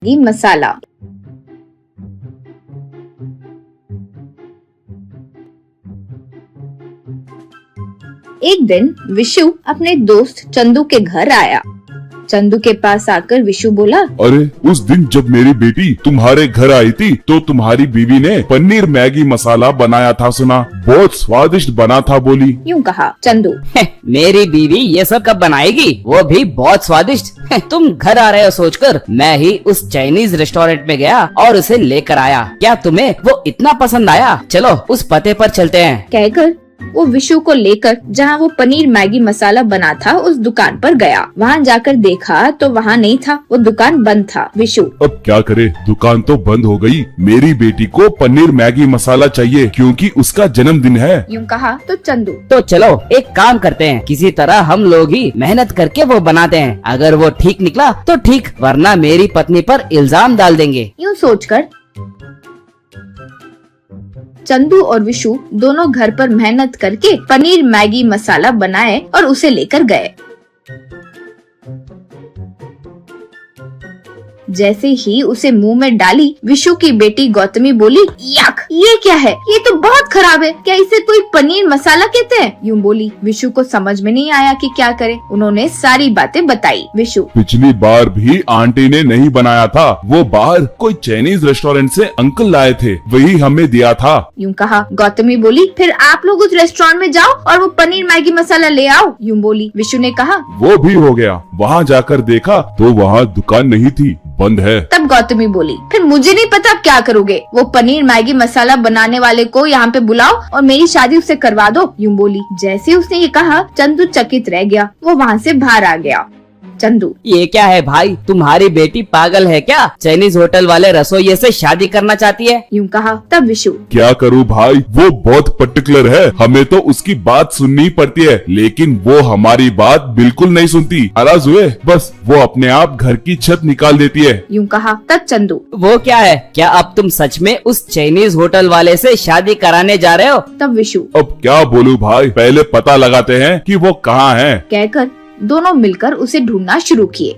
Maggi मसाला। एक दिन विशु अपने दोस्त चंदू के घर आया। चंदू के पास आकर विशु बोला, अरे उस दिन जब मेरी बेटी तुम्हारे घर आई थी तो तुम्हारी बीवी ने पनीर मैगी मसाला बनाया था, सुना बहुत स्वादिष्ट बना था बोली। यूँ कहा चंदू। मेरी बीवी ये सब कब बनाएगी, वो भी बहुत स्वादिष्ट। तुम घर आ रहे हो सोचकर मैं ही उस चाइनीज रेस्टोरेंट में गया और उसे लेकर आया। क्या तुम्हें वो इतना पसंद आया? चलो उस पते पर चलते हैं। कहकर वो विशु को लेकर जहाँ वो पनीर मैगी मसाला बना था उस दुकान पर गया। वहाँ जाकर देखा तो वहाँ नहीं था, वो दुकान बंद था। विशु अब क्या करे, दुकान तो बंद हो गई। मेरी बेटी को पनीर मैगी मसाला चाहिए क्योंकि उसका जन्मदिन है। यूँ कहा तो चंदू। तो चलो एक काम करते हैं, किसी तरह हम लोग ही मेहनत करके वो बनाते हैं। अगर वो ठीक निकला तो ठीक, वरना मेरी पत्नी पर इल्जाम डाल देंगे। यूँ सोचकर चंदू और विशु दोनों घर पर मेहनत करके पनीर मैगी मसाला बनाए और उसे लेकर गए। जैसे ही उसे मुंह में डाली, विशु की बेटी गौतमी बोली, यक, ये क्या है? ये तो बहुत खराब है। क्या इसे कोई पनीर मसाला कहते हैं? यूँ बोली। विशु को समझ में नहीं आया कि क्या करे। उन्होंने सारी बातें बताई। विशु, पिछली बार भी आंटी ने नहीं बनाया था, वो बाहर कोई चाइनीज रेस्टोरेंट से अंकल लाए थे, वही हमें दिया था। यूँ कहा। गौतमी बोली, फिर आप लोग उस रेस्टोरेंट में जाओ और वो पनीर मैगी मसाला ले आओ। यूँ बोली। विशु ने कहा। वो भी हो गया। वहाँ जाकर देखा तो वहाँ दुकान नहीं थी, बंद है। तब गौतमी बोली, फिर मुझे नहीं पता अब क्या करोगे। वो पनीर मैगी मसाला बनाने वाले को यहाँ पे बुलाओ और मेरी शादी उससे करवा दो। यूँ बोली। जैसे उसने ये कहा, चंदू चकित रह गया। वो वहाँ से बाहर आ गया। चंदू, ये क्या है भाई, तुम्हारी बेटी पागल है क्या? चाइनीज होटल वाले रसोइये से शादी करना चाहती है? यूँ कहा। तब विशु, क्या करूँ भाई, वो बहुत पर्टिकुलर है, हमें तो उसकी बात सुननी पड़ती है, लेकिन वो हमारी बात बिल्कुल नहीं सुनती। नाराज हुए बस वो अपने आप घर की छत निकाल देती है। यूँ कहा। तब चंदू, वो क्या है? क्या अब तुम सच में उस चाइनीज होटल वाले से शादी कराने जा रहे हो? तब विशु, अब क्या बोलूं भाई, पहले पता लगाते हैं कि वो कहाँ है। कहकर दोनों मिलकर उसे ढूंढना शुरू किए।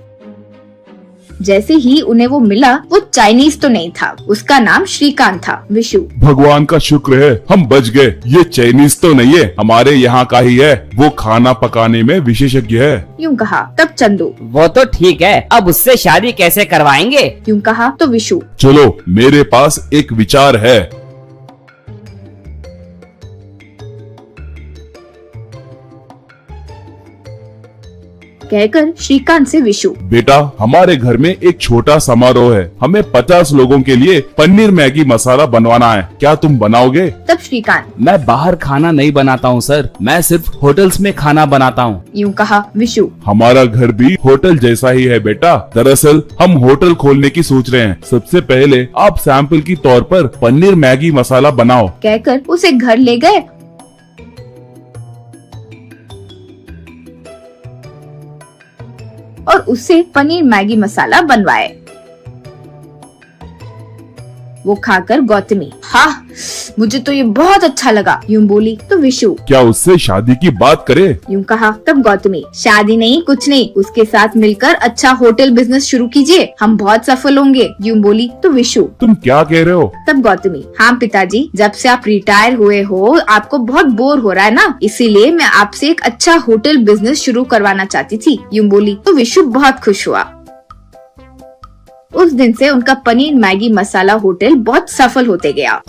जैसे ही उन्हें वो मिला, वो चाइनीज तो नहीं था, उसका नाम श्रीकांत था। विशु, भगवान का शुक्र है हम बच गए। ये चाइनीज तो नहीं है, हमारे यहाँ का ही है, वो खाना पकाने में विशेषज्ञ है। यूँ कहा। तब चंदू, वो तो ठीक है, अब उससे शादी कैसे करवाएंगे? यूँ कहा तो विशु, चलो मेरे पास एक विचार है। कहकर श्रीकांत से विशु, बेटा हमारे घर में एक छोटा समारोह है, हमें 50 लोगों के लिए पनीर मैगी मसाला बनवाना है, क्या तुम बनाओगे? तब श्रीकांत, मैं बाहर खाना नहीं बनाता हूँ सर, मैं सिर्फ होटल्स में खाना बनाता हूँ। यूँ कहा। विशु, हमारा घर भी होटल जैसा ही है बेटा, दरअसल हम होटल खोलने की सोच रहे हैं। सबसे पहले आप सैंपल की तौर पर पनीर मैगी मसाला बनाओ। कहकर उसे घर ले गए और उससे पनीर मैगी मसाला बनवाए। वो खाकर गौतमी, हाँ मुझे तो ये बहुत अच्छा लगा। यूँ बोली। तो विशु, क्या उससे शादी की बात करे? यूँ कहा। तब गौतमी, शादी नहीं कुछ नहीं, उसके साथ मिलकर अच्छा होटल बिजनेस शुरू कीजिए, हम बहुत सफल होंगे। यूँ बोली। तो विशु, तुम क्या कह रहे हो? तब गौतमी, हाँ पिताजी, जब से आप रिटायर हुए हो आपको बहुत बोर हो रहा है ना, इसीलिए मैं आपसे एक अच्छा होटल बिजनेस शुरू करवाना चाहती थी। यूँ बोली। तो विशु बहुत खुश हुआ। उस दिन से उनका पनीर मैगी मसाला होटल बहुत सफल होते गया।